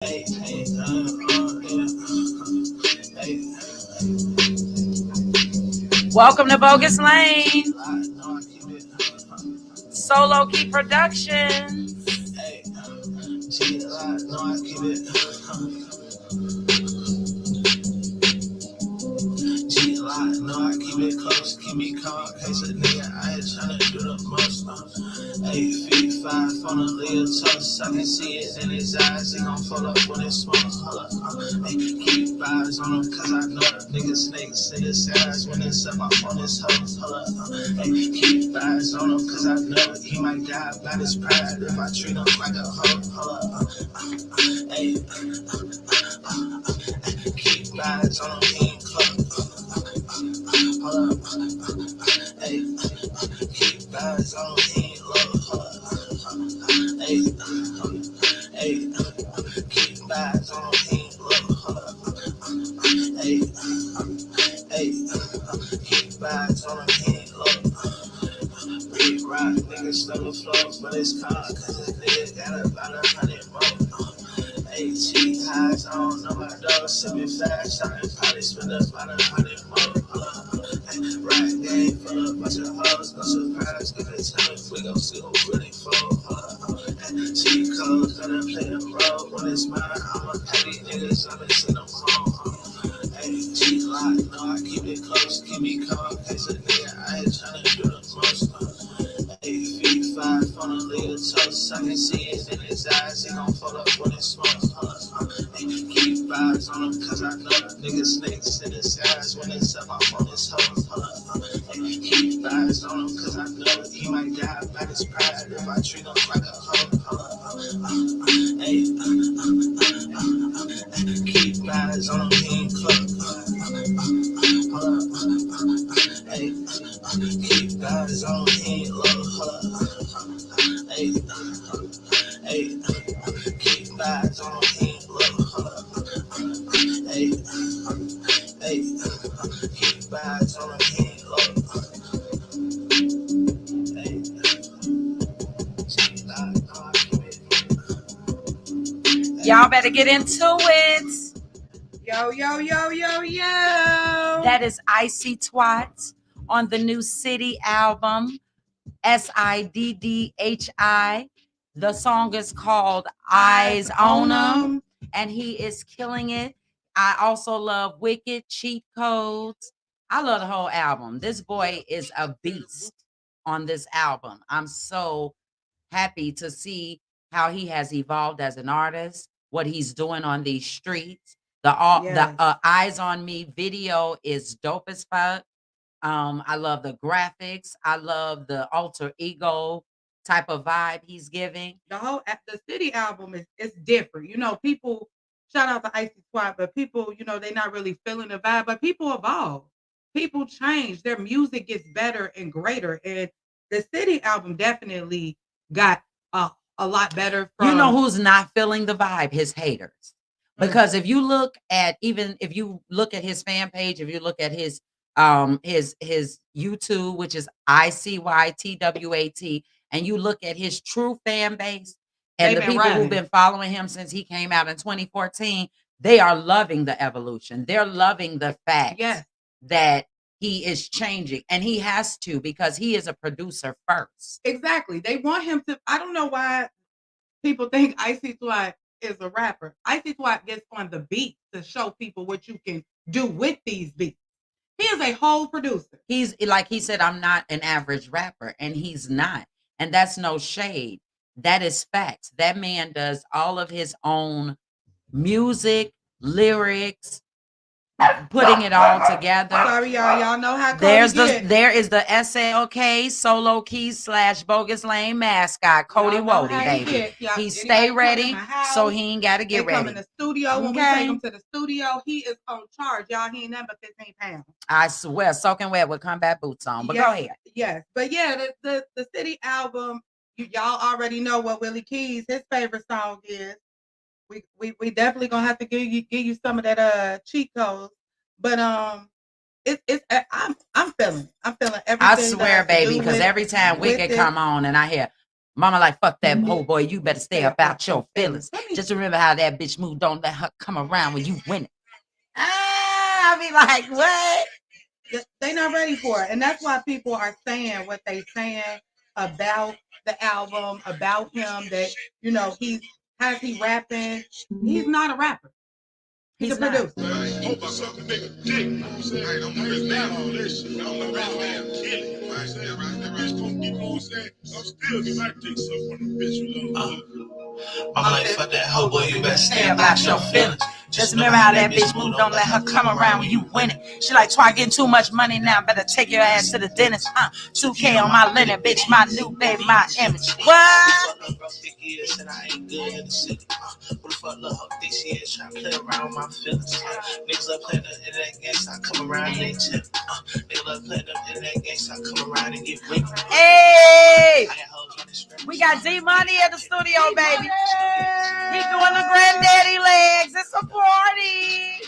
Hey, hey, Welcome to Bogus Lane, Solo Key Productions. hey, G, no, I keep it. G, no, I keep it close, keep me calm. Case a nigga, I ain't tryna do the most. 8 feet 5 on a little toast. I can see it in his eyes. He gon' fold up when it smokes. Hold up, hey, keep vibes on him, cause I know the nigga snakes in his eyes when it's up on his hoes. Hold up, hey, keep vibes on him, cause I know he might die by his pride if I treat him like a hoe. Hold up, hey, keep vibes on him, he ain't close. Hold up, hey, keep vibes on him, he ain't low. Hold up. Hey, hey, keep vibes on him, low. Hey, hey, keep vibes on him, low. Big rock, nigga, still the flow, but it's calm, cause this nigga got about 100 more. AT highs, I don't know my dog, sipping fast, I can probably spend about 100 more. Right game full of bunch of hoes, no surprise, give it time, we gon' see who really fall. Cheat codes, gotta play a role when it's mine. I'm a petty nigga, so they send them home. Hey, G lock, no, I keep it close, keep me calm. Case a nigga, I ain't tryna do the most. 8 feet 5 on a little toast, I can see it in his eyes. He gon' fold up when it smokes. Hey, keep vibes on him, cause I know the nigga snakes in his eyes when it's up on his hoes. Hey, keep vibes on him, cause I know he might die by his pride if I treat him like a hoe. Hey, keep vibes on him, he ain't close. Hey, keep vibes on him, he ain't low. Hey, hey, keep vibes on him, he ain't low. Hey, hey, keep vibes on him, he ain't low. Hey, Y'all better get into it. Yo, yo, yo, yo, yo. That is Icy Twat on the new City album, SIDDHI. The song is called Eyes on 'Em, and he is killing it. I also love Wicked, Cheat Codes. I love the whole album. This boy is a beast on this album. I'm so happy to see how he has evolved as an artist, what he's doing on these streets. The Eyes on Me video is dope as fuck. I love the graphics. I love the alter ego type of vibe he's giving. The City album is different. You know, people shout out to Icy Squad, but people, you know, they're not really feeling the vibe. But people evolve, people change. Their music gets better and greater. And the City album definitely got a lot better. You know who's not feeling the vibe? His haters. Because if you look at his fan page, if you look at his YouTube, which is ICYTWAT, and you look at his true fan base and the people who've been following him since he came out in 2014, they are loving the evolution. They're loving the fact that he is changing, and he has to, because he is a producer first. Exactly. They want him to. I don't know why people think Icy Twat is a rapper. Icy Twat gets on the beat to show people what you can do with these beats. He is a whole producer. He's, like he said, I'm not an average rapper, and he's not. And that's no shade. That is facts. That man does all of his own music, lyrics, putting it all together. Sorry, y'all. Y'all know how there is the SLK Solo Key / Bogus Lane mascot, Cody Wody, baby. He stay ready, so he ain't got to get ready. Come in the studio. When we take him to the studio, he is on charge, y'all. He ain't nothing but 15 pounds. I swear, soaking wet with combat boots on. But go ahead. Yes, but yeah, the City album. Y'all already know what Willie Keys, his favorite song is. We definitely gonna have to give you some of that cheat codes, but I'm feeling everything. I swear, baby, because every time Wicked come on and I hear Mama like, fuck that whole boy. You better stay about your feelings. Just remember how that bitch moved. Don't let her come around when you win it. I be like, what? They not ready for it. And that's why people are saying what they saying about the album, about him, that, you know, he rapping. He's not a rapper. He's a producer. I'm like, fuck that hoe, boy, you better stay about your feelings. Just remember how that bitch moved. Don't let her come around when you win it. She like, try getting too much money now. Better take your ass to the dentist. 2K on my linen, bitch. My new baby, my image. What? And I ain't good in the city. Who the fuck love hoe this year? Try to play around with my feelings. Niggas love playing the internet games. I come around and they tip. Niggas love playing the internet games. I come around and get wicked. Hey! We got D Money at the studio, baby. He doing the granddaddy legs. It's a party.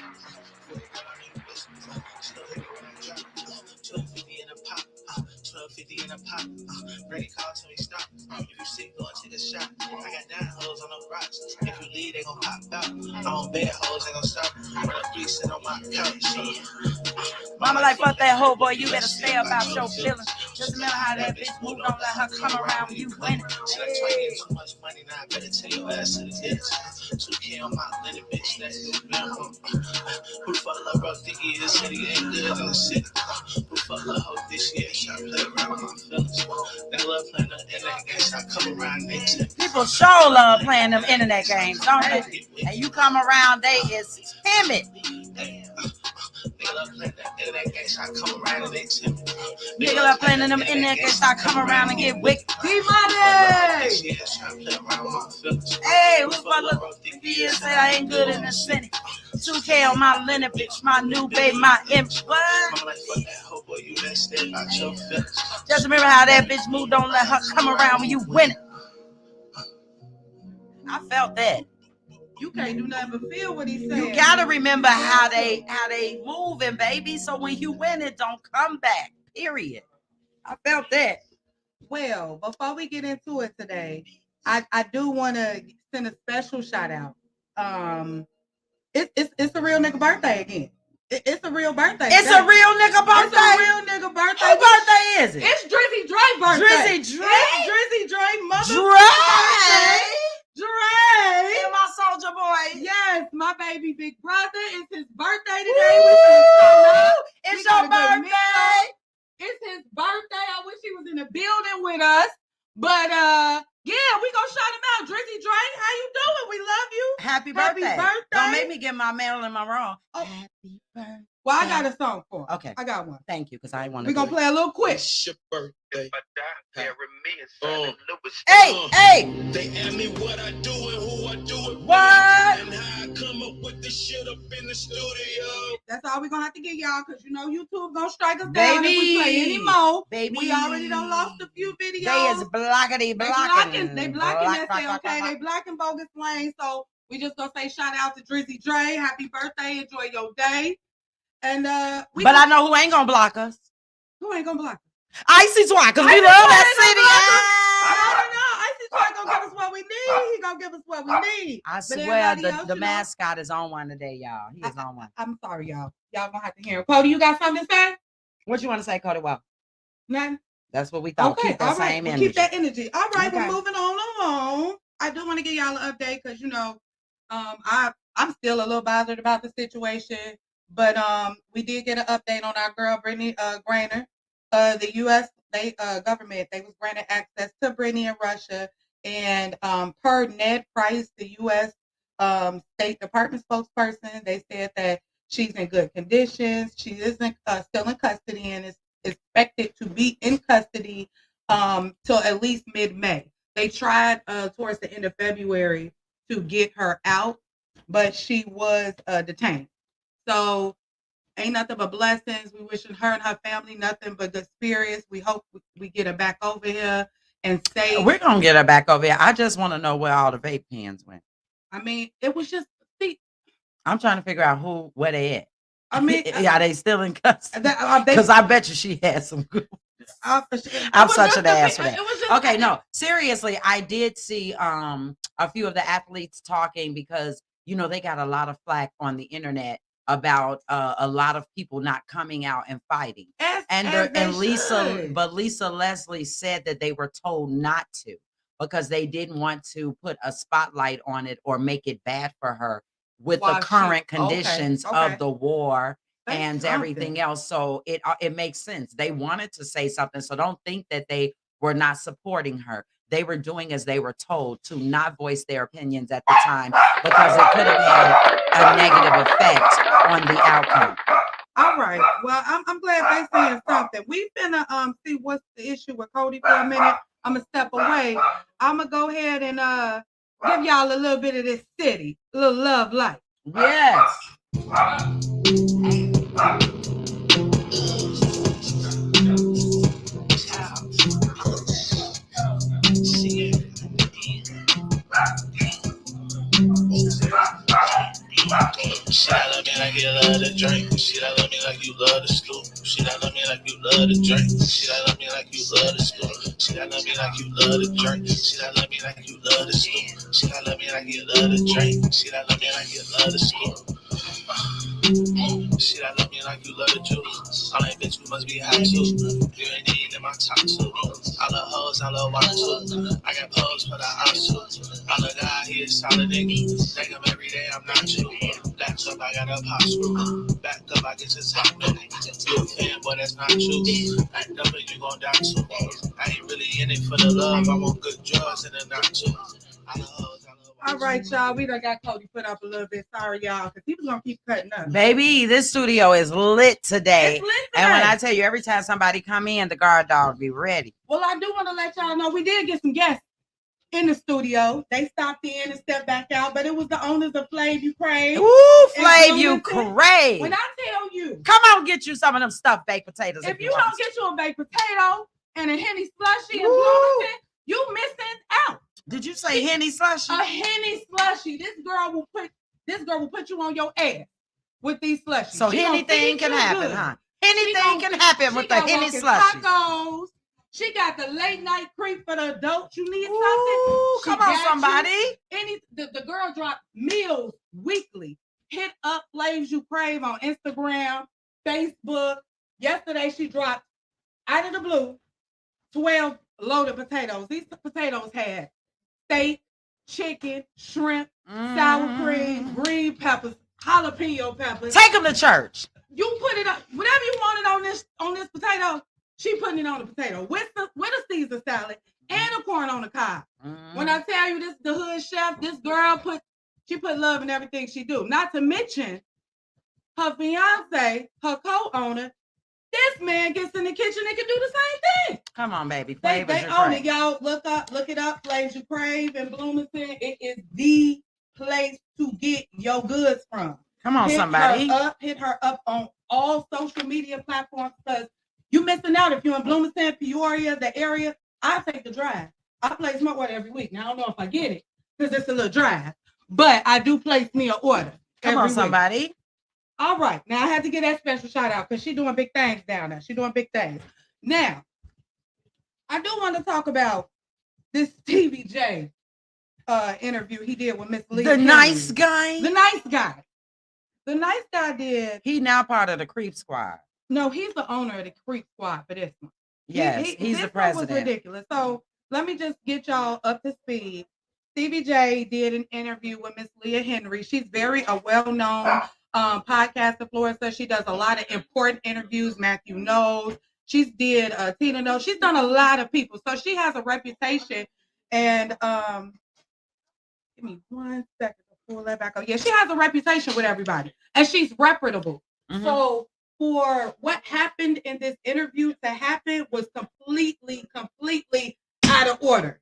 1250 in a pop. Ready call till we stop. If you sick, go and take a shot. I got 9 hoes on the rocks. If you leave, they gon' pop out. I don't bad hoes, they gon' stop. Run up 3 sit on my couch. Mama like, fuck that hoe, boy. You better stay about your feelings. Just remember how that bitch moved. Don't let her come around when you win it. She like, try to get too much money now. I better take your ass to the dentist. 2K on my linen, bitch. That's new bill. Who the fuck love rough dicky in the city? Ain't good in the city. Who the fuck love hoe this year? Try to play around with my feelings. They love playing the internet games. I come around, they tip. People sure love playing them internet games, don't they? And you come around, they is timid. Nigga love playing the internet games. I come around and they tip. Nigga love playing them internet games. I come around and get wicked. D Money! Hey, who fuck look? He said I ain't good in the city. 2K on my linen, bitch. My new baby, my image. What? Mama like, fuck that hoe, boy. You better stay about your feelings. Just remember how that bitch moved. Don't let her come around when you win it. I felt that. You can't do nothing but feel what he's saying. You gotta remember how they moving, baby. So when you win it, don't come back. Period. I felt that. Well, before we get into it today, I do want to send a special shout out. It's a real nigga birthday again. It's a real birthday. It's a real nigga birthday. It's a real nigga birthday. Whose birthday is it? It's Drizzy Dre birthday. Drizzy Dre. Drizzy Dre. Dre. Dre. And my soldier boy. Yes, my baby big brother. It's his birthday today. It's your birthday. It's his birthday. I wish he was in the building with us. But yeah, we gonna shout him out. Drizzy Dre, how you doing? We love you. Happy birthday. Happy birthday. Don't make me get my Marilyn Monroe. Oh. Happy birthday. Well, I got a song for him. Okay. I got one. Thank you, because I want to. We're gonna play a little quick. It's your birthday. Hey! They ask me what I do and who I do it. What? And how I come up with this shit up in the studio. That's all we're gonna have to get y'all, because you know YouTube gonna strike us down if we play any more. Baby. We already done lost a few videos. They is blocking. They blocking that say, okay, they blocking Bogus Flame. So we just gonna say shout out to Drizzy Dre. Happy birthday. Enjoy your day. And but I know who ain't gonna block us. Who ain't gonna block us? Icy Twat, because we love that city. I don't know. Icy Twat gonna give us what we need. He gonna give us what we need. I swear the mascot is on one today, y'all. He is on one. I'm sorry, y'all. Y'all gonna have to hear him. Cody, you got something to say? What you want to say, Cody? Well, nothing. That's what we thought. Okay, keep that same energy. Keep that energy. All right, Okay. we're moving on along. I do want to give y'all an update because I'm still a little bothered about the situation. But we did get an update on our girl Brittany Griner. The U.S. government, they was granted access to Brittany in Russia, and per Ned Price, the U.S. State Department spokesperson, they said that she's in good conditions. She isn't still in custody and is expected to be in custody till at least mid-May. They tried towards the end of February to get her out, but she was detained. So ain't nothing but blessings. We wishing her and her family nothing but good spirits. We hope we get her back over here and safe. We're gonna get her back over here. I just want to know where all the vape pens went. I mean, it was just. I'm trying to figure out where they at. I mean, are they still in custody? Because I bet you she had some good. I'm such an ass for that. Okay, no, seriously, I did see a few of the athletes talking because they got a lot of flack on the internet about a lot of people not coming out and fighting. Lisa Leslie said that they were told not to because they didn't want to put a spotlight on it or make it bad for her with the current conditions of the war and everything else. So it makes sense. They wanted to say something. So don't think that they were not supporting her. They were doing as they were told to not voice their opinions at the time because it could have had a negative effect on the outcome. All right. Well, I'm glad they saying something. We finna see what's the issue with Cody for a minute. I'm gonna step away. I'm gonna go ahead and give y'all a little bit of this city, a little love life. Yes. She that love me like you love to drink. She that love me like you love to scoop. She that love me like you love to drink. She that love me like you love to scoop. She that love me like you love to drink. She that love me like you love to scoop. She that love me like you love to drink. She that love me like you love to scoop. She that love me like you love the juice. All that bitch, we must be high too. You ain't in my top two. I love hoes, I love wine too. I got pose for the eyes too. I love God, he is solid nigga. Thank him every day, I'm not you. Back up, I got a pop screw. Back up, I get to top no. You a fan, but that's not true. Act up and you gon' die too. I ain't really in it for the love. I want good drugs and a not too. I love hoes. All right, y'all. We done got Cody put up a little bit. Sorry, y'all, because he was gonna keep cutting up. Baby, this studio is lit today. It's lit today. And when I tell you, every time somebody come in, the guard dog be ready. Well, I do want to let y'all know we did get some guests in the studio. They stopped in and stepped back out, but it was the owners of Flav You Crave. Ooh, Flav You Crave. When I tell you, come on, get you some of them stuffed baked potatoes. If you don't get you a baked potato and a Henny slushy and Bloomington, you missing out. Did you say Henny slushy? A Henny slushy. This girl will put you on your ass with these slushies. So anything can happen, huh? Anything can happen with the Henny slushy. Tacos. She got the late night creep for the adults. You need something? Come on, somebody. The girl dropped meals weekly. Hit up Flav You Crave on Instagram, Facebook. Yesterday she dropped out of the blue 12 loaded potatoes. These potatoes had steak, chicken, shrimp, sour cream, green peppers, jalapeno peppers. Take them to church. You put it up, whatever you wanted on this potato. She putting it on the potato with a Caesar salad and a corn on the cob. When I tell you this, the hood chef, this girl put love in everything she do. Not to mention her fiance, her co-owner. This man gets in the kitchen and can do the same thing. Come on, baby. They own it, y'all. Look it up. Flav You Crave in Bloomington. It is the place to get your goods from. Come on, somebody. Hit her up on all social media platforms because you missing out if you're in Bloomington, Peoria, the area. I take the drive. I place my order every week. Now I don't know if I get it because it's a little drive, but I do place me an order. Come on, somebody. Week. All right. Now I had to get that special shout out because she's doing big things down there. She's doing big things. Now, I do want to talk about this Stevie J interview he did with Miss Lee. The nice guy. The nice guy. The nice guy did. He now part of the Creep Squad. No, he's the owner of the Creep Squad for this one. Yes, he's the president. This was ridiculous. So let me just get y'all up to speed. Stevie J did an interview with Miss Leah Henry. She's very well-known podcaster, Florida. She does a lot of important interviews. Matthew knows. She's did Tina knows. She's done a lot of people. So she has a reputation. And give me 1 second to pull that back up. Yeah, she has a reputation with everybody. And she's reputable. Mm-hmm. So for what happened in this interview to happen was completely out of order.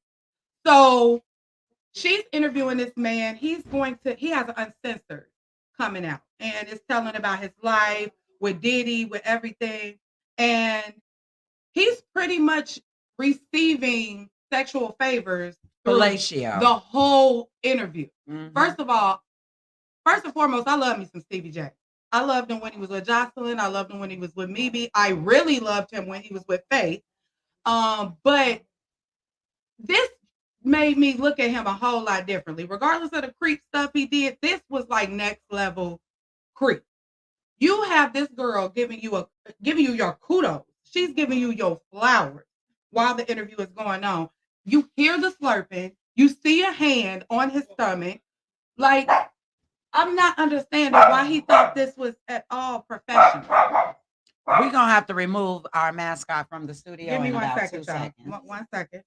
So she's interviewing this man. He has an uncensored coming out and it's telling about his life with Diddy, with everything. And he's pretty much receiving sexual favors through the whole interview. Mm-hmm. First and foremost, I love me some Stevie J. I loved him when he was with Jocelyn. I loved him when he was with Mimi. I really loved him when he was with Faith. But this made me look at him a whole lot differently. Regardless of the creep stuff he did, this was like next level creep. You have this girl giving you your kudos. She's giving you your flowers while the interview is going on. You hear the slurping. You see a hand on his stomach. Like, I'm not understanding why he thought this was at all professional. We're gonna have to remove our mascot from the studio. Give me in one about second, 2 y'all. seconds. 1 second.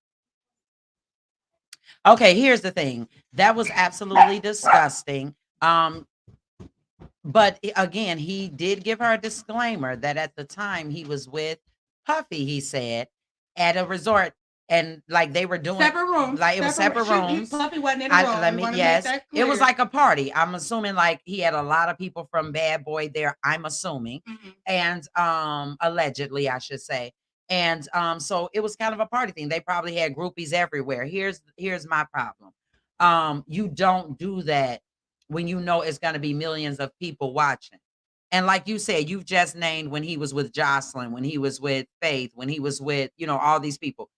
Okay, here's the thing. That was absolutely disgusting. But again, he did give her a disclaimer that at the time he was with Puffy, he said, at a resort, and like they were doing Separate rooms. like it was separate rooms. Puffy wasn't in the room. Let me yes, it was like a party. I'm assuming like he had a lot of people from Bad Boy there. I'm assuming, and allegedly, I should say. And so it was kind of a party thing. They probably had groupies everywhere. Here's my problem. You don't do that when you know it's going to be millions of people watching. And like you said, you've just named when he was with Jocelyn, when he was with Faith, when he was with, all these people.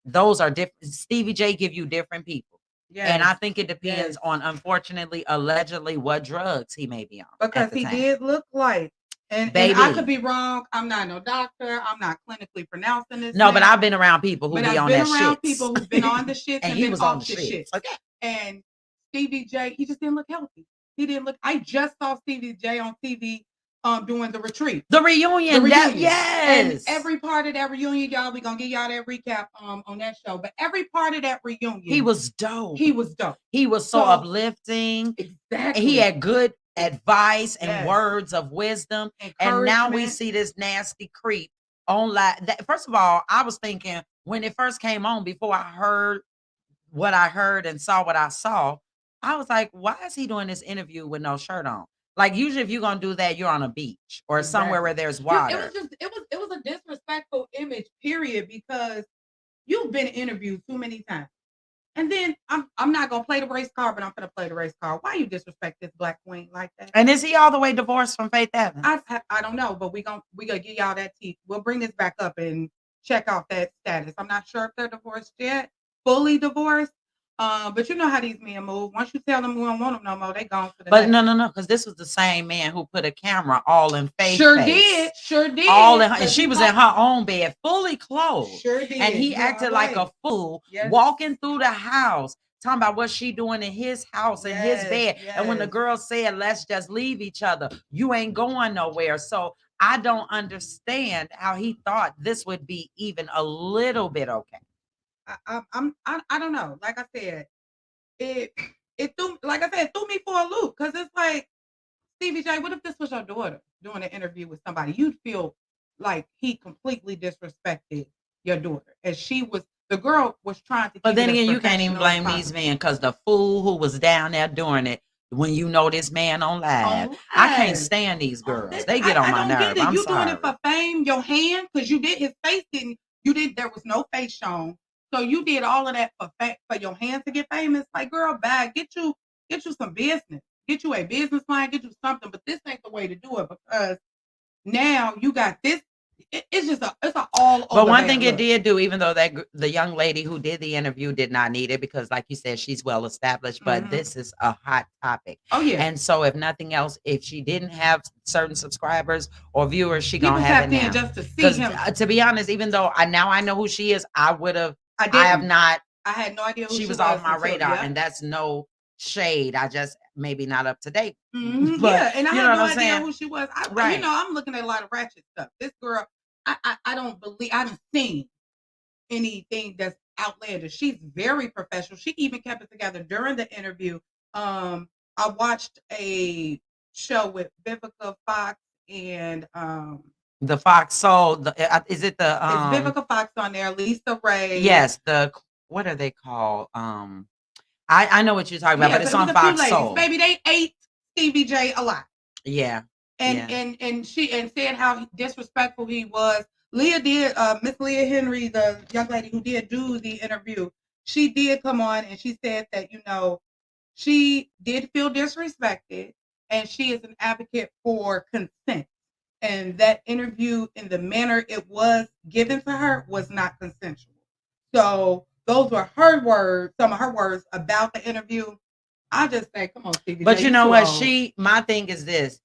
Those are different. Stevie J give you different people. Yes. And I think it depends on, unfortunately, allegedly, what drugs he may be on. Because he did look like, and I could be wrong. I'm not no doctor. I'm not clinically pronouncing this. No, but I've been around people who be on that shit. I've been around people who've been on the shit and he was on the shit. Okay. And Stevie J, he just didn't look healthy. He didn't look. I just saw Stevie J on TV doing the retreat. The reunion. Yes. And every part of that reunion, y'all, we gonna give y'all that recap on that show. But every part of that reunion, he was dope. He was dope. He was so uplifting. Exactly. He had good advice and words of wisdom. And now we see this nasty creep online. First of all, I was thinking when it first came on, before I heard what I heard and saw what I saw, I was like, why is he doing this interview with no shirt on? Like, usually if you're gonna do that, you're on a beach or somewhere where there's water. It was a disrespectful image, period, because you've been interviewed too many times. And then I'm not gonna play the race card, but I'm gonna play the race card. Why you disrespect this black queen like that? And is he all the way divorced from Faith Evans? I don't know, but we gonna give y'all that tea. We'll bring this back up and check out that status. I'm not sure if they're divorced yet, fully divorced. But you know how these men move. Once you tell them we don't want them no more, they gone for the But day. no, because this was the same man who put a camera all in Faith's face. Sure did. All in her, and she was in her own bed, fully clothed. Sure did. And he acted like a fool, walking through the house, talking about what she doing in his house, in his bed. And when the girl said, let's just leave each other, you ain't going nowhere. So I don't understand how he thought this would be even a little bit okay. I don't know. Like I said, it threw me for a loop, because it's like, Stevie J, what if this was your daughter doing an interview with somebody? You'd feel like he completely disrespected your daughter, as the girl was trying to. But then again, you can't even blame these men, because the fool who was down there doing it, when you know this man on live, I can't stand these girls. They get on my nerve. I'm you sorry. Doing it for fame, your hand, because you did his face there was no face shown. So you did all of that for your hands to get famous. Like, girl, bad. Get you some business. Get you a business line. Get you something. But this ain't the way to do it, because now you got this. It's an all over. But one thing it did do, even though the young lady who did the interview did not need it, because like you said, she's well established. But this is a hot topic. Oh yeah. And so if nothing else, if she didn't have certain subscribers or viewers, she gonna have it now. Just to see him. To be honest, even though I know who she is, I have not. I had no idea who she was off my radar, and that's no shade. I just maybe not up to date. Mm-hmm. But, and I had no idea who she was. I'm looking at a lot of ratchet stuff. This girl, I don't believe I haven't seen anything that's outlandish. She's very professional. She even kept it together during the interview. I watched a show with Vivica Fox and the Fox Soul. Is it the it's Vivica Fox on there, Lisa Ray? Yes, what are they called? I know what you're talking about, but it's on Fox Soul. Baby, they ate Stevie J a lot. Yeah. And she said how disrespectful he was. Miss Leah Henry, the young lady who did do the interview, she did come on and she said that, she did feel disrespected, and she is an advocate for consent. and that interview in the manner it was given to her was not consensual. So those were her words, some of her words about the interview. I just say, come on, Stevie. But J, you know what? old. My thing is this.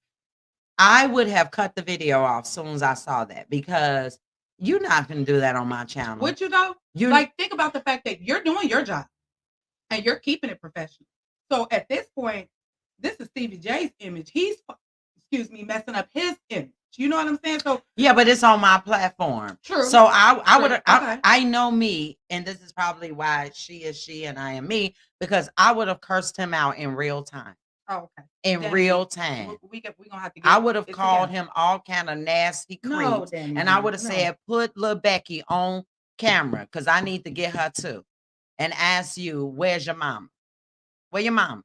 I would have cut the video off as soon as I saw that, because you're not going to do that on my channel. Would you though? You like, think about the fact that you're doing your job and you're keeping it professional. So at this point, this is Stevie J's image. He's, messing up his image. You know what I'm saying? So yeah, but it's on my platform. True. So I would Okay. I know me, and this is probably why she is she and I am me, because I would have cursed him out in real time. Oh, okay. In Danny, real time. we gonna have to I would have called him all kind of nasty No, creeps, Danny, and I would have no. said, put Lil Becky on camera, because I need to get her too, and ask you, where's your mama? Where your mama?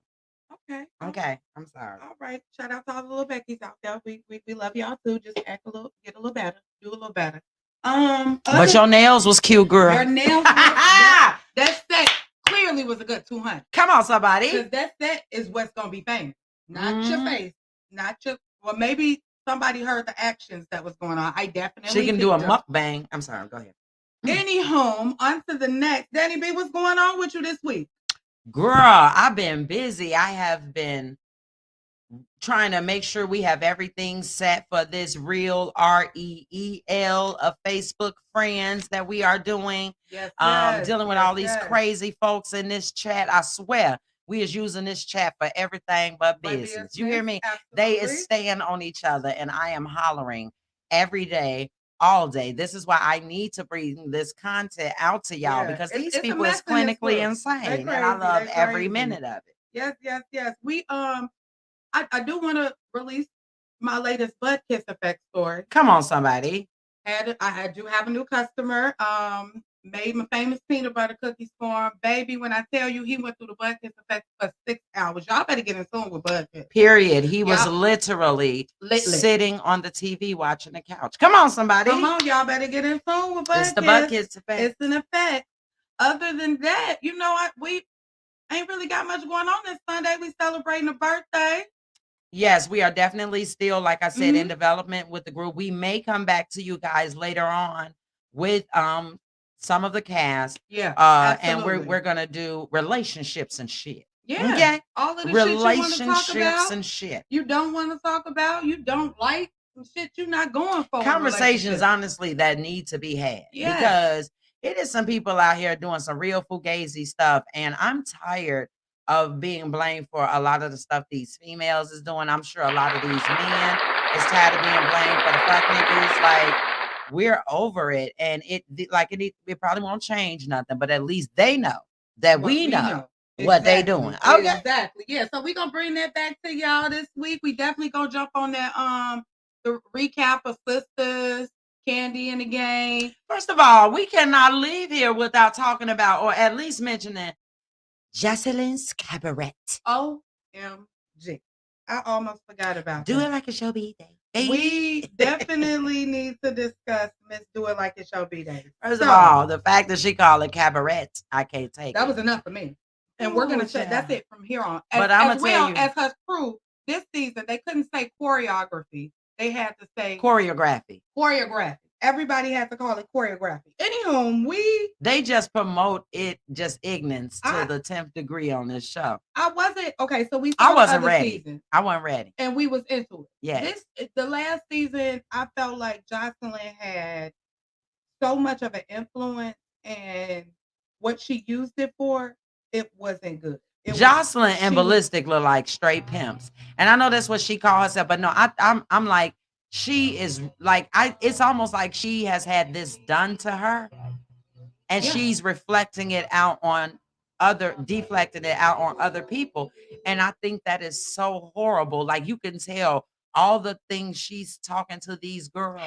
Okay. Okay, I'm sorry. All right. Shout out to all the little Beckies out there. We love y'all too. Just get a little better. Do a little better. But your nails was cute, girl. Your nails that set clearly was a good 200. Come on, somebody. Because that set is what's gonna be famous. Not your face. Not your, well, maybe somebody heard the actions that was going on. I definitely She can do a mukbang. I'm sorry, go ahead. Any home, on to the next. Danny B, what's going on with you this week? Girl, I've been busy. I have been trying to make sure we have everything set for this real REEL of Facebook friends that we are doing. Yes, dealing with all these crazy folks in this chat. I swear, we is using this chat for everything but business. You hear me? Absolutely. They is staying on each other, and I am hollering every day, all day. This is why I need to bring this content out to y'all, because these people is clinically insane, and I love every minute of it. Yes. We I do want to release my latest butt kiss effect story. Come on, somebody. I do have a new customer. Made my famous peanut butter cookies for him. Baby, when I tell you he went through the butt kiss effect for 6 hours. Y'all better get in tune with butt kiss. Period. He was literally sitting on the TV watching the couch. Come on, somebody. Come on, y'all better get in tune with butt kiss. It's the butt kiss effect. It's an effect. Other than that, you know what? We ain't really got much going on this Sunday. We celebrating a birthday. Yes, we are definitely still, like I said, in development with the group. We may come back to you guys later on with some of the cast. Yeah. And we're gonna do relationships and shit. Yeah. Okay. All of the relationships and shit. You don't want to talk about, you don't like, some shit you're not going for. Conversations, honestly, that need to be had. Yes. Because it is some people out here doing some real fugazi stuff, and I'm tired of being blamed for a lot of the stuff these females is doing. I'm sure a lot of these men is tired of being blamed for the fuck niggas. Like, we're over it, and it probably won't change nothing, but at least they know that we know what they doing. Okay, exactly. Yeah, so we're gonna bring that back to y'all this week. We definitely gonna jump on that the recap of Sisters, Candy in the Game. First of all, we cannot leave here without talking about, or at least mentioning, Jocelyn's Cabaret. OMG. I almost forgot about Do It Like It's Your B-Day. We definitely need to discuss Miss Do It Like It's Your B-Day. First of all, the fact that she called it Cabaret, I can't take that was enough for me. And we're going to say that's it from here on. But I'm going to tell you. As her crew, this season, they couldn't say choreography. They had to say choreography. Everybody had to call it choreography. Anywho, they just promote it, just ignorance to the 10th degree on this show. I wasn't okay. So I wasn't ready. Season, I wasn't ready, and we was into it. Yeah. The last season, I felt like Jocelyn had so much of an influence, and what she used it for, it wasn't good. Jocelyn and Ballistic look like straight pimps, and I know that's what she called herself. But no, I'm like. She is like, it's almost like she has had this done to her, and she's reflecting it out on deflecting it out on other people. And I think that is so horrible. Like, you can tell all the things she's talking to these girls,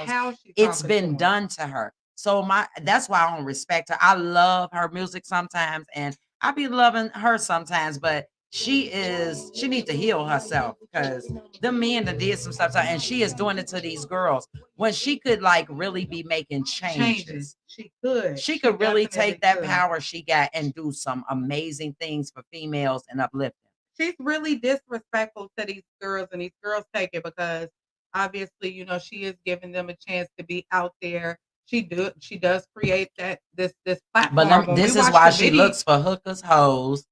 it's been done to her. So that's why I don't respect her. I love her music sometimes, and I be loving her sometimes, but she needs to heal herself, because the men that did some stuff, and she is doing it to these girls when she could like really be making changes. She could really take that power she got and do some amazing things for females and uplift them. She's really disrespectful to these girls, and these girls take it because Obviously, she is giving them a chance to be out there. She does create this platform. But this is why she looks for hookers, hoes,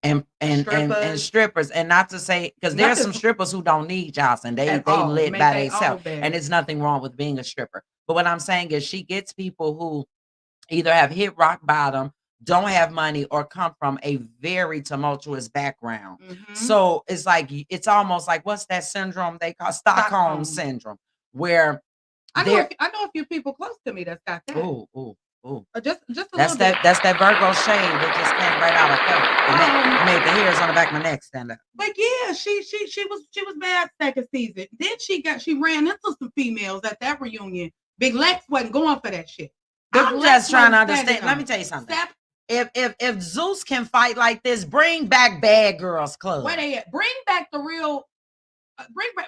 and strippers. strippers, and not to say, because there's some strippers who don't need Jocelyn. They lit by themselves, and there's nothing wrong with being a stripper. But what I'm saying is, she gets people who either have hit rock bottom, don't have money, or come from a very tumultuous background. So it's like, it's almost like, what's that syndrome they call Stockholm syndrome, where I know a few people close to me that's got that. Ooh. Just a that's little bit. That's that Virgo shade that just came right out of her. It made the hairs on the back of my neck stand up. But yeah, she was bad second season. Then she ran into some females at that reunion. Big Lex wasn't going for that shit. I'm just trying to understand. Let me tell you something. If Zeus can fight like this, bring back Bad Girls Club. Where they at? Bring back the real.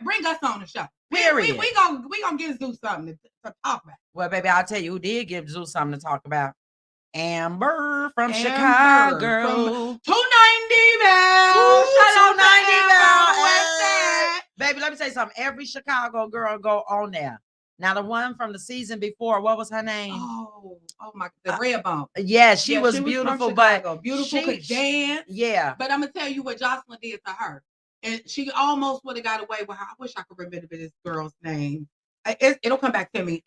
Bring us on the show. Period. We gonna give Zeus something to talk about. Well, baby, I'll tell you who did give Zeus something to talk about. Amber from Chicago. From 290 Bell. Shout out 290 Bell. Baby, let me tell you something. Every Chicago girl go on there. Now, the one from the season before, what was her name? Oh my, the red bump. Yeah, she was beautiful, but beautiful, could dance. Yeah. But I'm gonna tell you what Jocelyn did to her. And she almost would have got away with her. I wish I could remember this girl's name. It'll come back to me.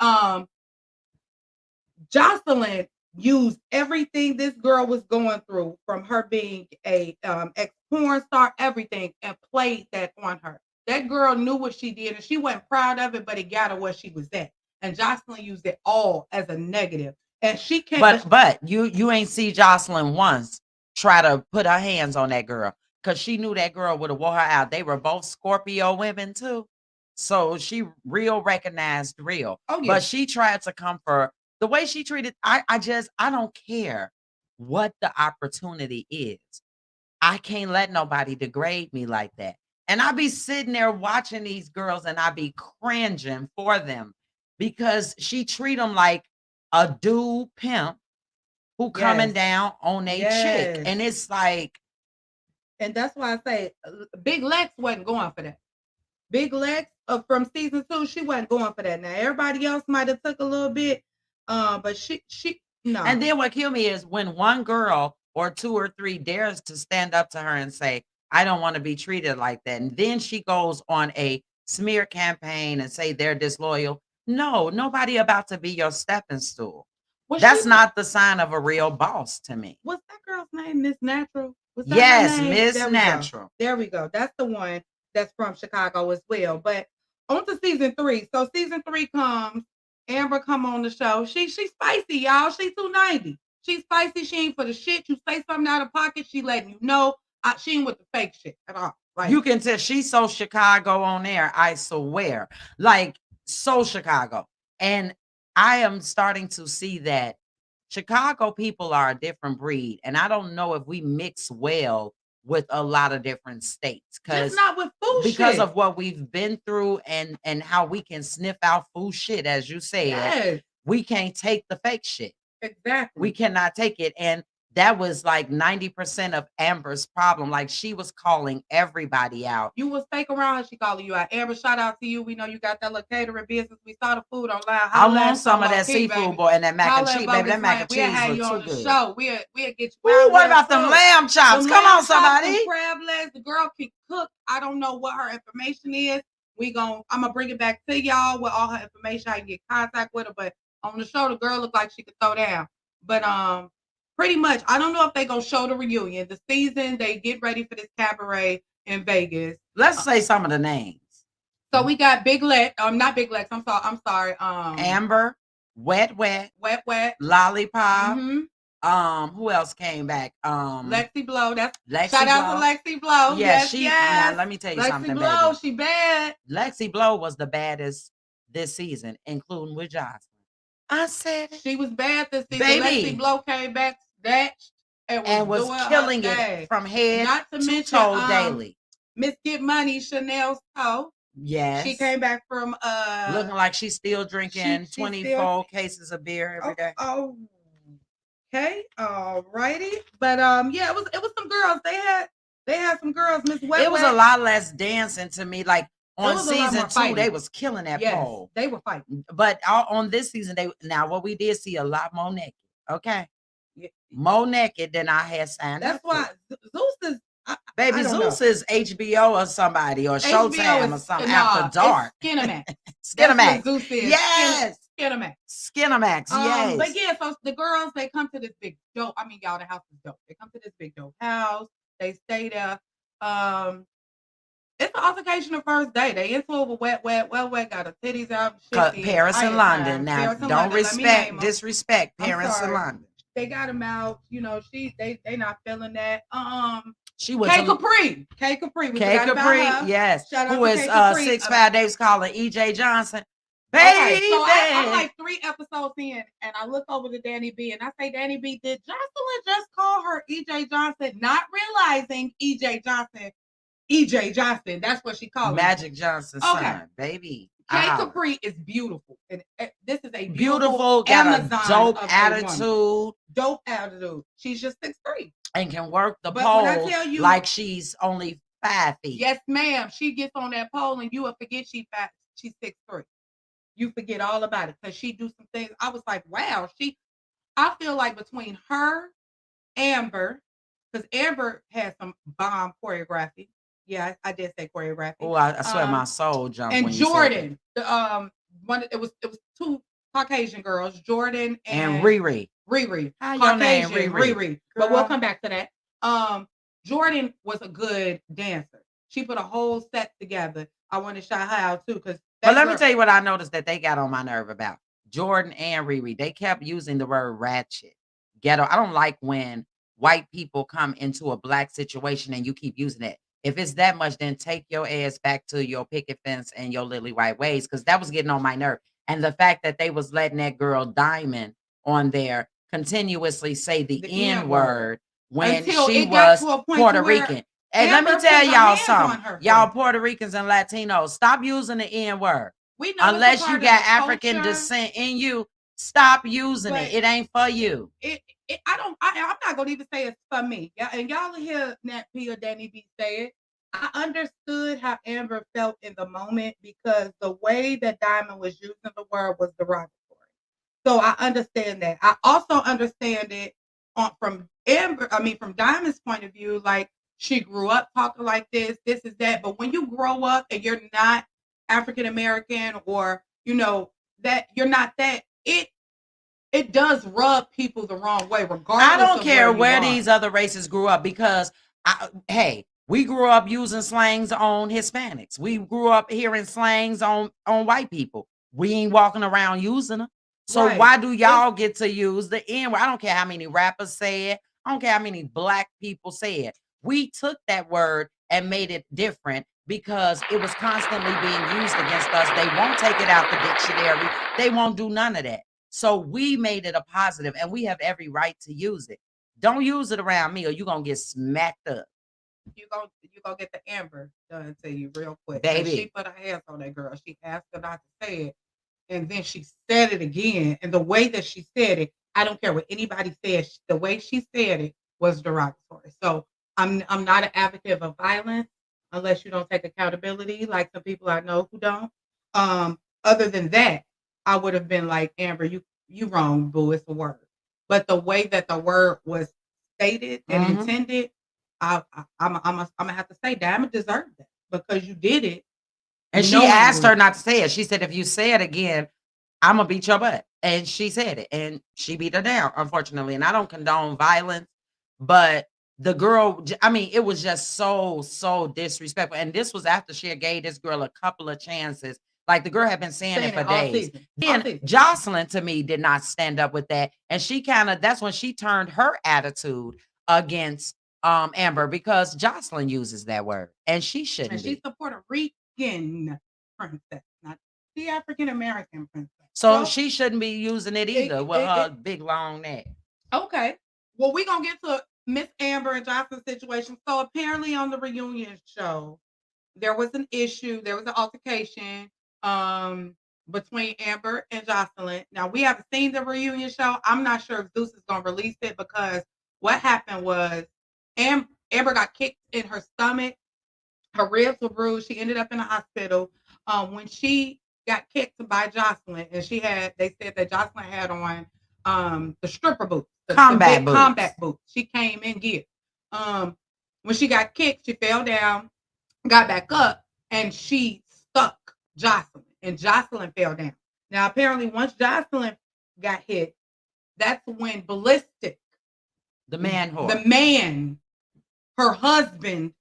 Jocelyn used everything this girl was going through, from her being a ex-porn star, everything, and played that on her. That girl knew what she did, and she wasn't proud of it, but it got her where she was at. And Jocelyn used it all as a negative. And she can't. But you ain't see Jocelyn once try to put her hands on that girl, because she knew that girl would have wore her out. They were both Scorpio women too. So she recognized real. Oh, yeah. But she tried to come for the way she treated. I don't care what the opportunity is. I can't let nobody degrade me like that. And I be sitting there watching these girls, and I be cringing for them, because she treat them like a dude pimp who coming down on a chick. And it's like, and that's why I say Big Lex wasn't going for that. Big Lex from season 2, she wasn't going for that. Now everybody else might have took a little bit, but she no. And then what killed me is when one girl or 2 or 3 dares to stand up to her and say, I don't want to be treated like that. And then she goes on a smear campaign and say they're disloyal. No, nobody about to be your stepping stool. That's not the sign of a real boss to me. What's that girl's name? Miss Natural? Yes, Miss Natural. There we go. That's the one that's from Chicago as well. But on to season 3. So season 3 comes. Amber come on the show. She's spicy, y'all. She's 290. She's spicy. She ain't for the shit. You say something out of pocket, she letting you know. She ain't with the fake shit at all. Like, you can tell she's so Chicago on there, I swear. Like, so Chicago. And I am starting to see that Chicago people are a different breed. And I don't know if we mix well with a lot of different states. Just not with food because shit. of what we've been through and how we can sniff out food shit, as you said. Yes. We can't take the fake shit. Exactly. We cannot take it. And that was like 90% of Amber's problem. Like, she was calling everybody out. You was fake around her, she calling you out. Amber, shout out to you. We know you got that little catering business. We saw the food online. I want some of that seafood, boy, and that mac and cheese, baby. That mac and cheese was too on good. The show. We'll get you. Ooh, what about them lamb chops? Come on, somebody. Crab legs. The girl can cook. I don't know what her information is. I'm gonna bring it back to y'all with all her information. I can get contact with her. But on the show, the girl looked like she could throw down. But pretty much, I don't know if they gonna show the reunion. The season, they get ready for this cabaret in Vegas. Let's say some of the names. So we got Big Lex, not Big Lex. I'm sorry. Amber, Wet, Lollipop. Mm-hmm. Who else came back? Lexi Blow. Shout out to Lexi Blow. Yes. Now, let me tell you something, Lexi Blow, baby. she bad. Lexi Blow was the baddest this season, including with Jocelyn. I said it. She was bad this season. Baby. Lexi Blow came back snatched and was killing it from head to toe daily. Miss Get Money, Chanel's toe. Yes. She came back from looking like she's still drinking 24 cases of beer every day. Oh, okay. All righty. But yeah, it was some girls. They had some girls, Miss Wet. It was a lot less dancing to me. Like, On was a lot more season 2, they fighting. was killing that Yes, pole. they were fighting. But on this season, what we did see a lot more naked. Okay. Yeah. More naked than I had signed That's up for. why Zeus is. Baby, I don't Zeus know. is HBO or somebody or HBO Showtime or is something after dark. It's Skinamax. That's Skinamax. what Zeus is. Yes. Skinamax. Skinamax. Yes. But yeah, so the girls, they come to this big dope. I mean, y'all, the house is dope. They come to this big dope house. They stay there. It's an altercation the first day. They into it with wet. Got her titties out. Paris and London. Now, don't disrespect Paris and London. They got them out. You know, they not feeling that. She was K Capri. K Capri. Yes. Shout out who to is K Capri. 6'5" Davis calling EJ Johnson. Baby. Okay, so I'm like 3 episodes in, and I look over to Danny B, and I say, Danny B, did Jocelyn just call her EJ Johnson, not realizing EJ Johnson? That's what she called Magic Johnson's son, baby. K Capri is beautiful, and this is a beautiful got Amazon a dope attitude. Dope attitude. She's just 6'3" and can work the pole like she's only 5 feet. Yes, ma'am. She gets on that pole, and you will forget she's 6'3". You forget all about it because she do some things. I was like, wow, I feel like between her, Amber, because Amber had some bomb choreography. Yeah, I did say choreography. Oh, I swear my soul jumped. And when Jordan, it was 2 Caucasian girls, Jordan and Riri. How your name, Riri. But we'll come back to that. Jordan was a good dancer. She put a whole set together. I want to shout her out too, because. But let me tell you what I noticed that they got on my nerve about. Jordan and Riri, they kept using the word ratchet, ghetto. I don't like when white people come into a black situation and you keep using it. If it's that much, then take your ass back to your picket fence and your lily white ways, because that was getting on my nerve. And the fact that they was letting that girl Diamond on there continuously say the N-word when she was Puerto Rican. Hey, let me tell y'all something. Y'all Puerto Ricans and Latinos, stop using the N-word. Unless you got African descent in you, stop using it. It ain't for you. I'm not gonna even say it's for me. And y'all hear Nat P or Danny B say it. I understood how Amber felt in the moment because the way that Diamond was using the word was derogatory. So I understand that. I also understand it from Diamond's point of view, like, she grew up talking like this is that. But when you grow up and you're not African American, or that you're not that, it does rub people the wrong way, regardless. I don't care where these other races grew up, because we grew up using slangs on Hispanics. We grew up hearing slangs on white people. We ain't walking around using them. So why do y'all get to use the N-word? I don't care how many rappers say it. I don't care how many black people say it. We took that word and made it different because it was constantly being used against us. They won't take it out the dictionary. They won't do none of that. So we made it a positive, and we have every right to use it. Don't use it around me, or you're going to get smacked up. You gonna get the Amber done to you real quick. Baby. She put her hands on that girl. She asked her not to say it, and then she said it again. And the way that she said it, I don't care what anybody says. The way she said it was derogatory. So I'm not an advocate of violence unless you don't take accountability, like some people I know who don't. Other than that, I would have been like, Amber, you wrong, boo. It's a word. But the way that the word was stated and intended, I'm gonna have to say, Diamond deserved that because you did it. And she asked her not to say it. She said, if you say it again, I'm gonna beat your butt. And she said it, and she beat her down, unfortunately. And I don't condone violence, but the girl, I mean, it was just so disrespectful. And this was after she had gave this girl a couple of chances. Like, the girl had been saying it for days. And Jocelyn, to me, did not stand up with that. And she that's when she turned her attitude against Amber, because Jocelyn uses that word and she shouldn't. And she's the Puerto Rican princess, not the African American princess. So she shouldn't be using it either with her big long neck. Okay. Well, we're gonna get to Miss Amber and Jocelyn's situation. So apparently on the reunion show, there was an issue, there was an altercation between Amber and Jocelyn. Now, we haven't seen the reunion show. I'm not sure if Zeus is gonna release it, because what happened was Amber got kicked in her stomach Her ribs were bruised. She ended up in the hospital. When she got kicked by Jocelyn, and they said that Jocelyn had on the stripper boots, the Combat big boots. combat boots. She came in gear. Um, when she got kicked, she fell down, got back up, and she stuck Jocelyn, and Jocelyn fell down. Now, apparently, once Jocelyn got hit, that's when Ballistic, The man the whore. man, her husband,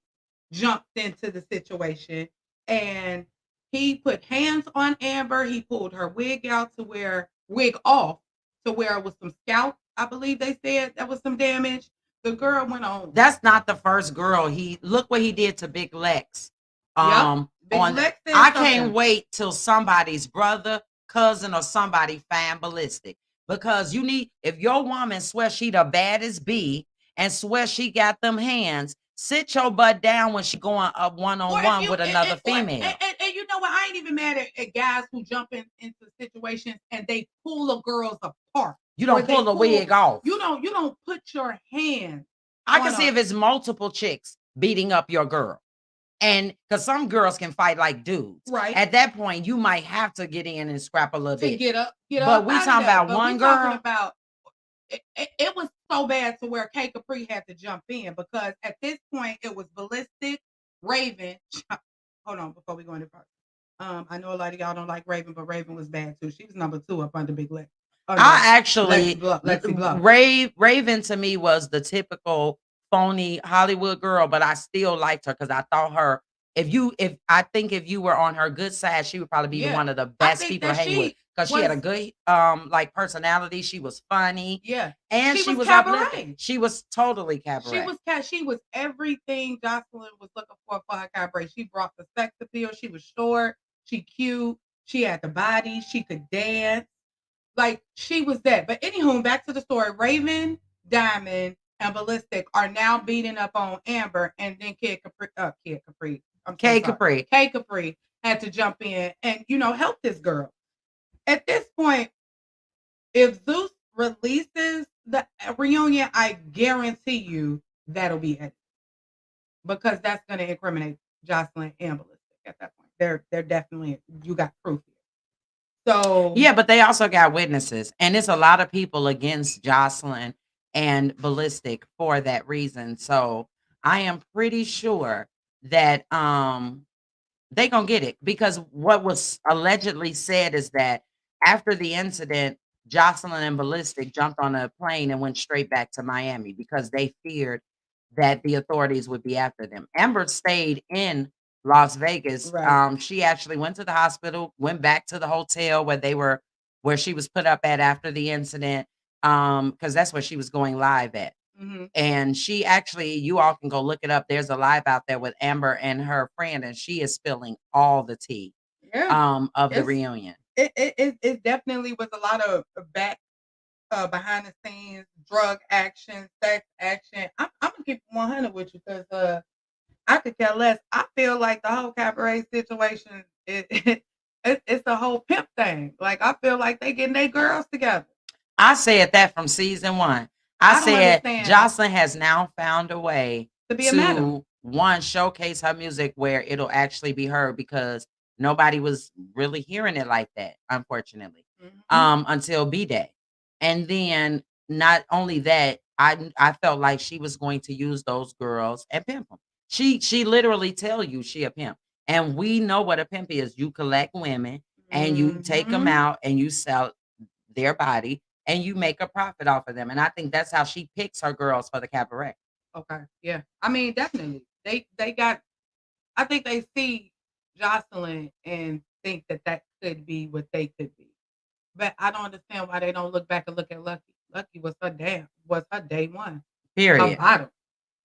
jumped into the situation, and he put hands on Amber. He pulled her wig off to where it was some scalp. I believe they said that was some damage. The girl went on. That's not the first girl. He look what he did to Big Lex. Yep. Big On Lex did I something. can't wait till somebody's brother, cousin, or somebody find Ballistic. Because you need, if your woman swears she the baddest bee and swears she got them hands, sit your butt down when she going up one on one with another female. And you know what? I ain't even mad at guys who jump into situations and they pull a girls apart. You don't pull the wig off. You don't put your hand. I can see if it's multiple chicks beating up your girl. And because some girls can fight like dudes. Right. At that point, you might have to get in and scrap a little bit. Get up. But we talking about one girl. Talking about it was so bad to where K Capri had to jump in, because at this point it was Ballistic, Raven. Hold on, before we go any further. I know a lot of y'all don't like Raven, but Raven was bad too. She was number 2 up under Big Lex. I actually Lexi Bluff. Raven to me was the typical phony Hollywood girl, but I still liked her because I thought her. If I think if you were on her good side, she would probably be one of the best people to hang with, because she had a good like personality. She was funny, and she was cabaret. She was totally cabaret. She was everything Jocelyn was looking for her cabaret. She brought the sex appeal. She was short. She cute. She had the body. She could dance. Like, she was that. But anywho, back to the story. Raven, Diamond, and Ballistic are now beating up on Amber, and then K Capri had to jump in and help this girl. At this point, if Zeus releases the reunion, I guarantee you that'll be it, because that's going to incriminate Jocelyn and Ballistic at that point. They're definitely, you got proof here. So yeah, but they also got witnesses, and it's a lot of people against Jocelyn and Ballistic for that reason. So I am pretty sure that they gonna get it, because what was allegedly said is that after the incident, Jocelyn and Ballistic jumped on a plane and went straight back to Miami because they feared that the authorities would be after them. Amber stayed in Las Vegas. Right. She actually went to the hospital, went back to the hotel where she was put up at after the incident, because that's where she was going live at. And she actually, you all can go look it up. There's a live out there with Amber and her friend, and she is spilling all the tea of the reunion. It definitely was a lot of behind the scenes drug action, sex action. I'm gonna keep 100 with you, because I could care less. I feel like the whole cabaret situation it's a whole pimp thing. Like, I feel like they getting their girls together. I said that from season 1. I said Jocelyn has now found a way to be a madam. One, showcase her music where it'll actually be heard, because nobody was really hearing it like that, unfortunately, until B-Day. And then not only that, I felt like she was going to use those girls and pimp them. She literally tell you she a pimp. And we know what a pimp is. You collect women and you take them out and you sell their body and you make a profit off of them. And I think that's how she picks her girls for the cabaret. Okay. Yeah. I mean, definitely. I think they see Jocelyn and think that could be what they could be. But I don't understand why they don't look back and look at Lucky. Lucky was her day one. Period. Her bottom.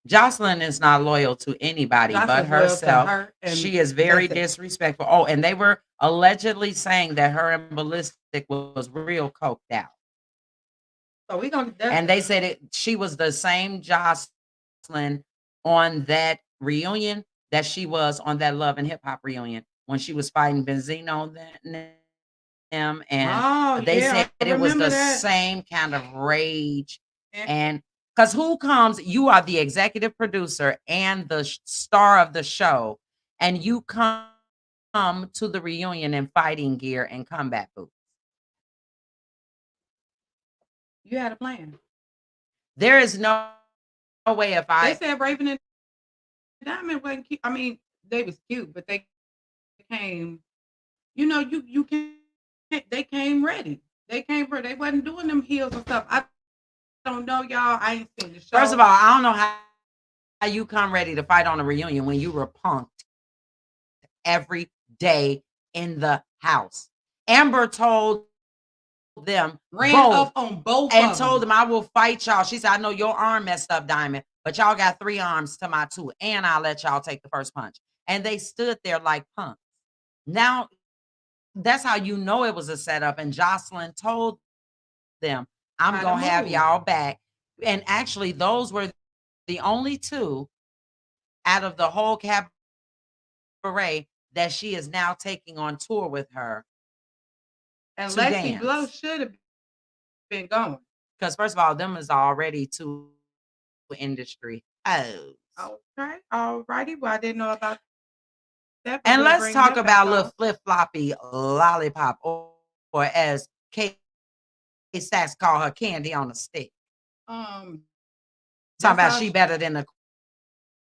Jocelyn is not loyal to anybody but herself. She is very disrespectful. Oh, and they were allegedly saying that her and Ballistic was real coked out. So we gonna. And they said she was the same Jocelyn on that reunion that she was on that Love and Hip Hop reunion when she was fighting Benzino them, and they said it was the same kind of rage. And because who comes, you are the executive producer and the star of the show. and you come to the reunion in fighting gear and combat boots. You had a plan. There is no way if They I said Raven and Diamond wasn't cute. I mean, they was cute, but they came, you can't, they came ready. They came ready. They wasn't doing them heels and stuff. I don't know, y'all. I ain't seen the show. First of all, I don't know how you come ready to fight on a reunion when you were punked every day in the house. Amber told them ran both up on both and of told them. them, I will fight y'all. She said, I know your arm messed up, Diamond, but y'all got 3 arms to my 2, and I'll let y'all take the first punch. And they stood there like punks. Now, that's how you know it was a setup. And Jocelyn told them, I'm How to going to have move. y'all back. And actually, those were the only 2 out of the whole cabaret that she is now taking on tour with her. And to Lexi Blow dance. should have been going. Because first of all, them is already 2 industry hoes. Okay, all righty. Well, I didn't know about that. But And we'll let's bring talk that about back little up. flip floppy lollipop, or as Kate Sachs call her, candy on a stick. Talking Talking about how she she- better than the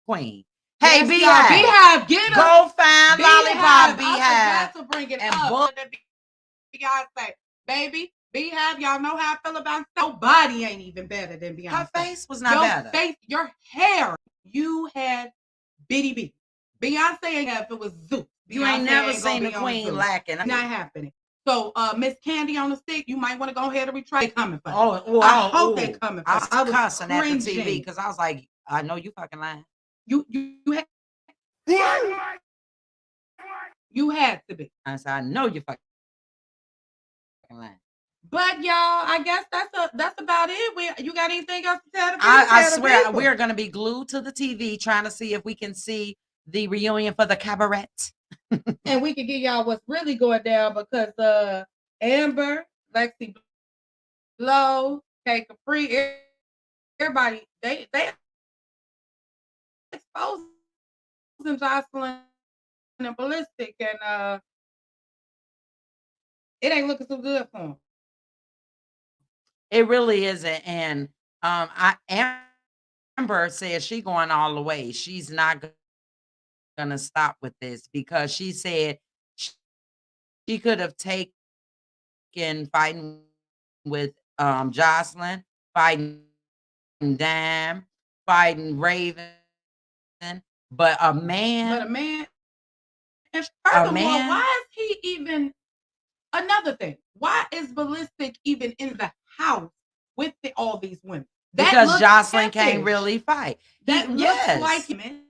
queen. Hey, Yes, y'all. Beehive, Beehive, get up. go find lollipop, I Beehive, forgot to bring it and up. Beyonce, baby, Beehive, y'all know how I feel about nobody ain't even better than Beyonce. her face was not Your better. face, your hair, you had bitty bitty. Beyonce ain't have if it was Zeus. You ain't Beyonce never ain't gonna seen the be on queen Zeus. lacking. Not happening. So, Miss Candy on the stick, you might want to go ahead and retry. They coming for you. Oh, I hope they coming for I you. was I was cussing at the TV cringing. because I was like, I know you fucking lying. You had to be. I said, I know you fucking lying. But y'all, I guess that's about it. You got anything else to tell the people? I Tell the swear people. we're gonna be glued to the TV trying to see if we can see the reunion for the cabaret. And we can give y'all what's really going down because Amber, Lexi Blow, K Capri, everybody they exposing Jocelyn and Ballistic, and it ain't looking so good for them. It really isn't. And Amber says she going all the way. She's not gonna stop with this because she said she could have taken fighting with Jocelyn, fighting Dime, fighting Raven, but a man, And furthermore, why is he even another thing? Why is Ballistic even in the house with all these women? Because Jocelyn can't really fight. That looks like him,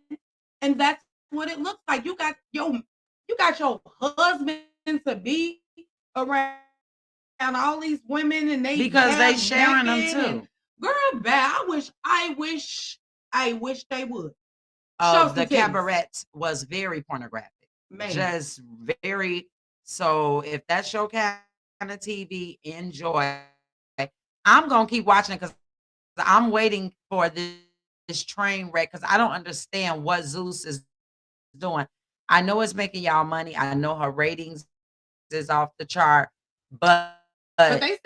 and that's what it looks like. You got your husband to be around all these women, and because they sharing them too. Girl, bad. I wish they would. The cabaret was very pornographic. Man. Just very. So if that's your kind of TV, enjoy. I'm gonna keep watching it because I'm waiting for this train wreck because I don't understand what Zeus is doing. I know it's making y'all money. I know her ratings is off the chart, but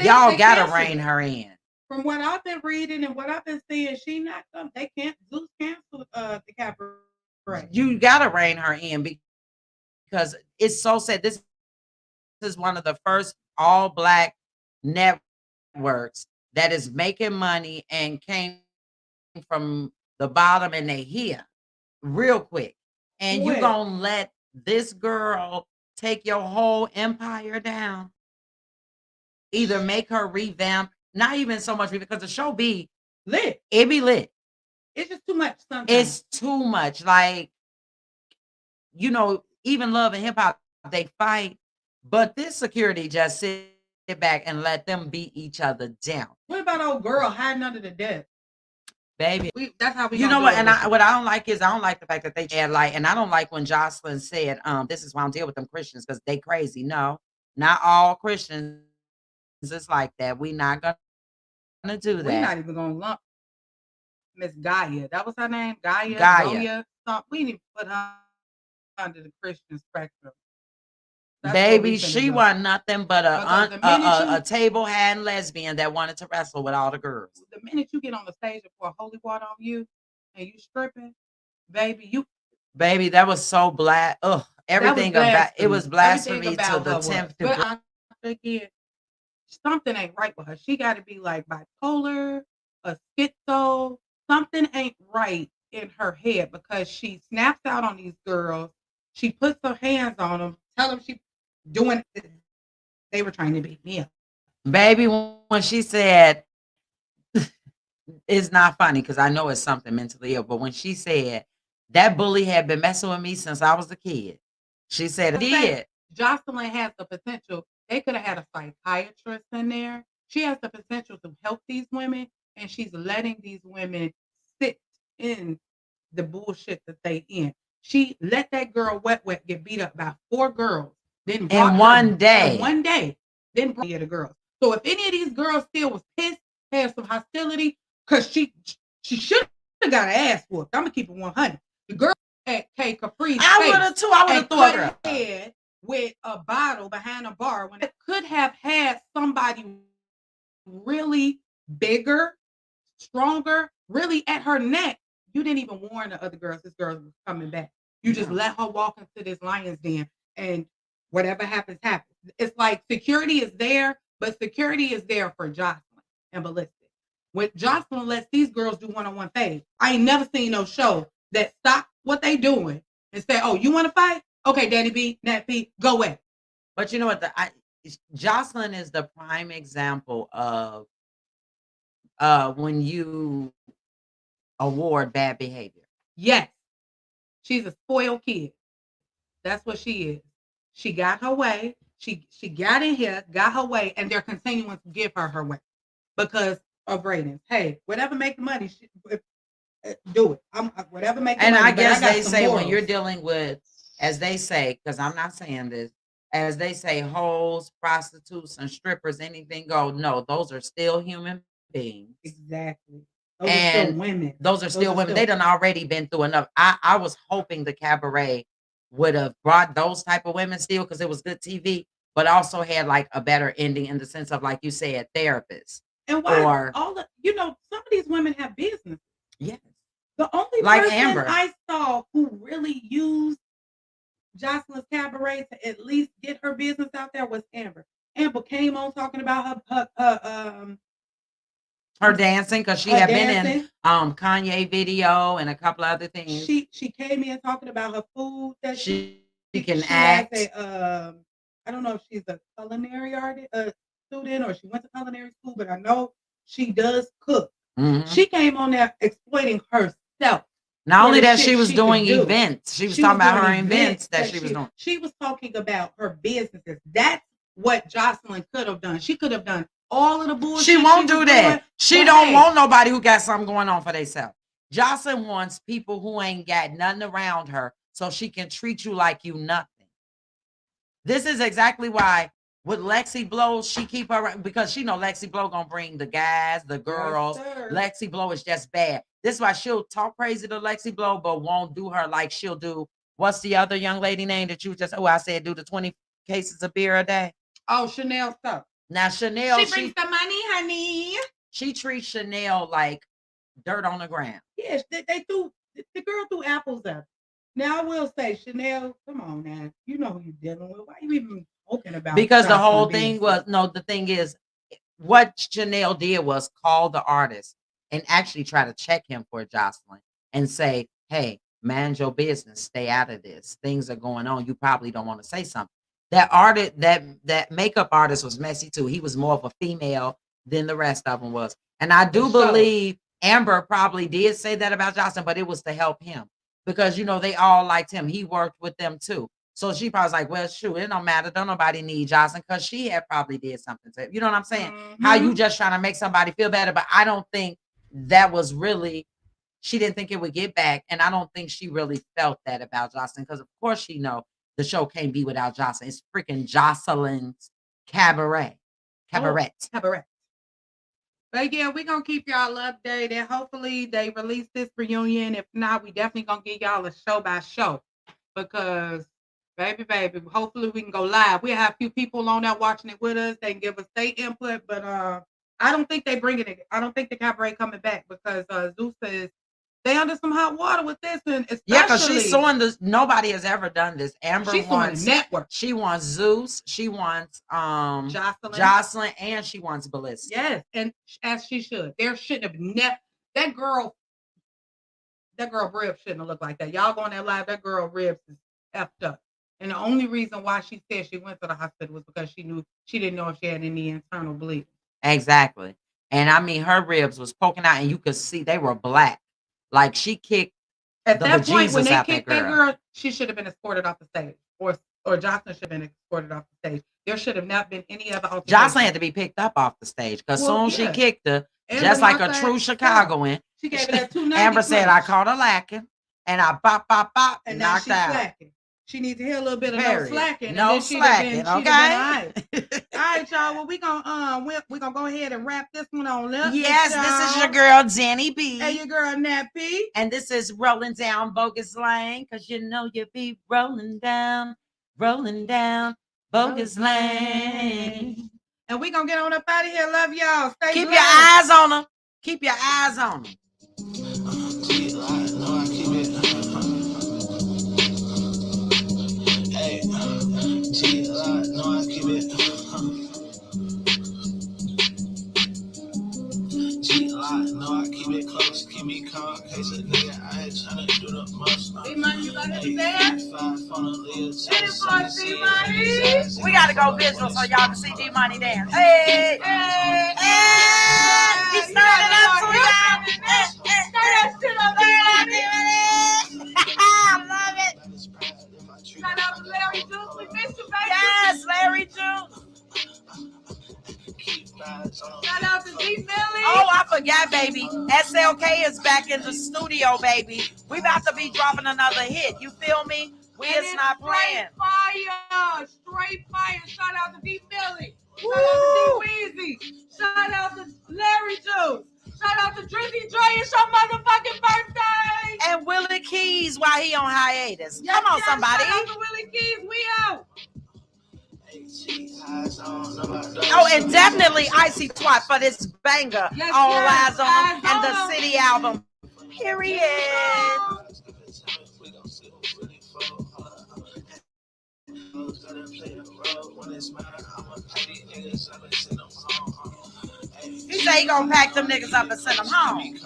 y'all gotta rein her in. From what I've been reading and what I've been seeing, she not come. They can't. Zeus canceled the cabaret. You gotta rein her in because it's so sad. This is one of the first all black networks that is making money and came from the bottom, and they here real quick. And you gonna let this girl take your whole empire down? Either make her revamp, not even so much because the show be lit. It be lit. It's just too much sometimes. It's too much. Like, even Love and Hip Hop, they fight, but this security just sit back and let them beat each other down. What about old girl hiding under the desk? Baby, that's how we. You know what? And what I don't like is I don't like the fact that they add light, and I don't like when Jocelyn said, "This is why I don't deal with them Christians because they crazy." No, not all Christians is like that. We not gonna do that. We're not even gonna lump Miss Gaia. That was her name, Gaia. We didn't put her under the Christian spectrum. That's what Baby, we finna she do. wasn't nothing but Because the minute a table hand lesbian that wanted to wrestle with all the girls. the minute you get on the stage and pour holy water on you and you stripping, baby, Baby, that was so black. Ugh, that was everything about it blasphemy. was Everything blasphemy to about the her was. 10th But degree. I think something ain't right with her. She got to be like bipolar, a schizo. Something ain't right in her head because she snaps out on these girls. She puts her hands on them, tell them she doing it. They were trying to beat me up. Baby, when she said, it's not funny because I know it's something mentally ill, but when she said that bully had been messing with me since I was a kid, she said it did. Jocelyn has the potential. They could have had a psychiatrist in there. She has the potential to help these women, and she's letting these women sit in the bullshit that they in. She let that girl Wet get beat up by 4 girls. Then in one day. Then brought the girls. So if any of these girls still was pissed, had some hostility, because she should have got an ass whooped. I'm gonna keep it 100. The girl at K Capri's I would have too. I would have thought her head with a bottle behind a bar when it could have had somebody really bigger, stronger, really at her neck. You didn't even warn the other girls this girl was coming back. You just let her walk into this lion's den, and whatever happens, happens. It's like security is there, but security is there for Jocelyn and Ballistic. When Jocelyn lets these girls do one-on-one phase, I ain't never seen no show that stop what they doing and say, "Oh, you want to fight? Okay, Daddy B, Nat B, go away." But you know what? Jocelyn is the prime example of when you award bad behavior. Yes, she's a spoiled kid. That's what she is. She got her way. She got in here, got her way, and they're continuing to give her way because of ratings. Hey, whatever make the money, do it. Whatever make the and money. I guess they say morals. when you're dealing with, as they say, because I'm not saying this, as they say, hoes, prostitutes, and strippers, anything go. No, those are still human beings. Exactly. Those are still women. Those are still women. They done already been through enough. I was hoping the cabaret would have brought those type of women still because it was good TV, but also had like a better ending in the sense of, like you said, therapists. And why some of these women have business. Yes. The only like person Amber I saw who really used Jocelyn's cabaret to at least get her business out there was Amber. Amber came on talking about her dancing because she had been in Kanye video and a couple other things. She came in talking about her food that she can act. I don't know if she's a culinary artist, student, or she went to culinary school, but I know she does cook. Mm-hmm. She came on there exploiting herself. Not only that, she was doing events. She was talking about her events that she was doing. She was talking about her businesses. That's what Jocelyn could have done. She could have done all of the bullshit. She won't do that. She don't want nobody who got something going on for themselves. Jocelyn wants people who ain't got nothing around her so she can treat you like you nothing. This is exactly why with Lexi Blow, she keep her, because she know Lexi Blow gonna bring the guys, the girls. Yes, Lexi Blow is just bad. This is why she'll talk crazy to Lexi Blow, but won't do her like she'll do. What's the other young lady name that you just? Oh, I said do the 20 cases of beer a day. Oh, Chanel stuff. Now Chanel, she brings the money, honey. She treats Chanel like dirt on the ground. Yes, they do. The girl threw apples at her. Now I will say, Chanel, come on now. You know who you're dealing with. Why are you even talking about? Because the whole thing was, the thing is, what Chanel did was call the artist and actually try to check him for Jocelyn and say, hey, mind your business, stay out of this. Things are going on. You probably don't want to say something. That artist, that makeup artist was messy too. He was more of a female than the rest of them was. And I do believe Amber probably did say that about Jocelyn, but it was to help him because, they all liked him. He worked with them too. So she probably was like, well, shoot, it don't matter. Don't nobody need Jocelyn because she had probably did something to him. You know what I'm saying? Mm-hmm. How you just trying to make somebody feel better. But I don't think that was really, she didn't think it would get back. And I don't think she really felt that about Jocelyn because, of course, she know the show can't be without Jocelyn. It's freaking Jocelyn's cabaret. Cabaret. But yeah, we're going to keep y'all updated. Hopefully they release this reunion. If not, we definitely going to give y'all a show by show. because baby, hopefully we can go live. We have a few people on there watching it with us. They can give us their input, but I don't think they bringing it. I don't think the cabaret coming back because Zeus says they under some hot water with this, and especially yeah, because she's suing this. Nobody has ever done this. Amber she's wants suing the network. She wants Zeus. She wants Jocelyn, and she wants Ballistic. Yes, and as she should. There shouldn't have that girl ribs shouldn't have looked like that. Y'all go on that live. That girl ribs is effed up. And the only reason why she said she went to the hospital was because she didn't know if she had any internal bleeding. Exactly. And I mean, her ribs was poking out, and you could see they were black. Like she kicked. At that point, when they kicked that girl, she should have been escorted off the stage, or Jocelyn should have been escorted off the stage. There should have not been any other altercation. Jocelyn had to be picked up off the stage because soon she kicked her, just like a true Chicagoan. She gave her that 290. Amber said, "I caught her lacking, and I bop, and knocked out." Slacking. She needs to hear a little bit of no slacking. No slacking, okay? All right, y'all. Well, we're gonna go ahead and wrap this one on up. Yes, this is your girl Jenny B. And your girl Nat P. And this is Rolling Down Bogus Lane, because you know you be rolling down Bogus Lane. And we're gonna get on up out of here. Love y'all. Stay Keep blessed. your eyes on them. Keep your eyes on them. No, I keep it close, keep me calm, case a nigga I ain't tryna do the most. D-Money, you got to dance? We gotta go visual so y'all can see D-Money dance. Hey, hey, hey! He started up for y'all. I love it. Shout out to Larry Juice. We miss you, baby. Yes, Larry Juice. Shout out to D Millie. Oh, I forgot, baby. SLK is back in the studio, baby. We about to be dropping another hit. You feel me? It's not playing. Straight fire. Shout out to D Millie. Shout out to D Weezy. Shout out to Larry Juice. Shout out to Drizzy Dre. It's your motherfucking birthday. And Willie Keys while he on hiatus. Come on, somebody. Shout out to Willie Keys. We out. Oh, and definitely Icy Twat for this banger on Eyes On and the City album. Period. He say he gonna pack them niggas up and send them home.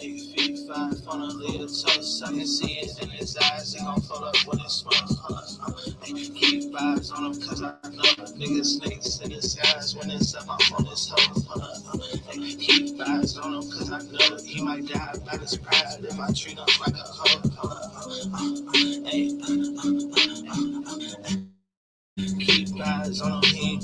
8 feet 5 on a lid toast. I can see it in his eyes. He gon' pull up with his smoke. Keep vibes on him cause I know niggas snakes in his eyes. When it's up, I'm on his hoe. Keep vibes on him cause I know he might die by his pride if I treat him like a hoe. Keep vibes on him, he ain't